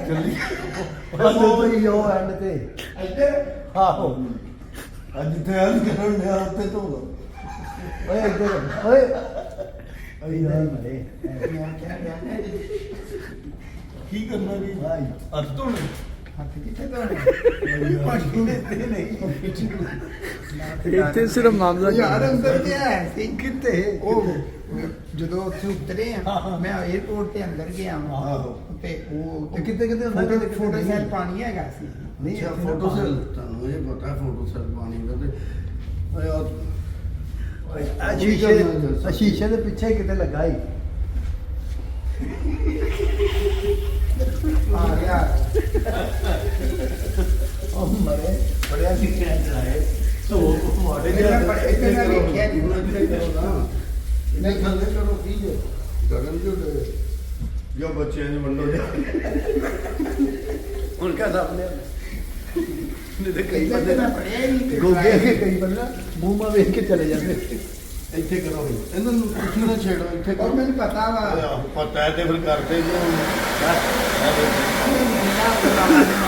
ਚੱਲੀ ਉਹ ਐਂਡ ਤੇ ਇੱਧਰ ਆਹੋ ਅੱਜ ਜਿੱਥੇ ਆ ਕਰਨ ਡਿਆ ਉੱਥੇ ਧੋ ਲਓ ਓਏ ਇੱਧਰ ਓਏ ਓਏ ਯਾਰ ਮਰੇ ਕੀ ਕਰਨਾ ਵੀ ਭਾਈ ਅੱਜ ਧੋਣੇ ਹੱਥ ਕਿੱਥੇ ਧੋਣੇ ਪਾਣੀ ਦੇ ਨਹੀਂ ਇੱਥੇ ਸਿਰਫ ਮਾਮਲਾ ਯਾਰ ਅੰਦਰ ਤੇ ਹੈ ਸੀ ਕਿੱਥੇ ਉਹ ਜਦੋਂ ਉੱਥੇ ਉਤਰੇ ਆ ਮੈਂ 에어ਪੋਰਟ ਤੇ ਅੰਦਰ ਗਿਆ ਆਹੋ ਤੇ ਉਹ ਤੇ ਕਿਤੇ ਕਿਤੇ ਹੁੰਦਾ ਫੋਟੋ ਕਿਤੇ ਫੋਟੋ ਨਹੀਂ। ਸੈਲ ਪਾਣੀ ਹੈਗਾ ਸੀ ਨਹੀਂ ਇੱਥੇ ਫੋਟੋ ਨਾ ਸੈਲ ਤੁਹਾਨੂੰ ਇਹ ਪਤਾ ਫੋਟੋ ਸੈਲ ਪਾਣੀ ਦਾ ਤੇ ਓਏ ਆ ਸ਼ੀਸ਼ੇ ਦੇ ਪਿੱਛੇ ਕਿਤੇ ਲੱਗਾ ਹੀ ਆ ਗਿਆ ਉਹ ਮਰੇ ਬੜਿਆ ਸਿੱਖਿਆ ਚਲਾਏ ਸੋ ਮਾੜੇ ਇਹਨੇ ਬੜੇ- ਇਹਨੇ ਨਾਲ ਵੇਖਿਆ ਨੀ। ਨਹੀਂ ਥੱਲੇ ਕਰੋ ਕੀ ਜੋ ਗਗਨ ਜੋ ਬੱਚਿਆਂ ਨੂੰ ਵੰਡੋ ਜਾ ਹੁਣ ਕਾ ਸਾਹਮਣੇ ਨੇ ਤੇ ਕਈ ਬੰਦੇ ਮੈਂ ਪੜਿਆ ਹੀ ਨਹੀਂ ਗੋਗੇ ਕੇ ਕਈ ਬੰਦੇ ਮੂੰਹ ਮਾ ਵੇਖ ਕੇ ਚਲੇ ਜਾਂਦੇ ਇੱਥੇ ਕਰੋ ਇਹਨਾਂ ਨੂੰ ਕੁਛ ਨਾ ਛੇੜੋ ਇੱਥੇ ਉਹ ਕਰੋ ਮੈਨੂੰ ਪਤਾ ਵਾ ਪਤਾ ਹੈ ਤੇ ਫਿਰ ਕਰਦੇ ਜੀ ਹੁਣ ਜਿੰਨਾ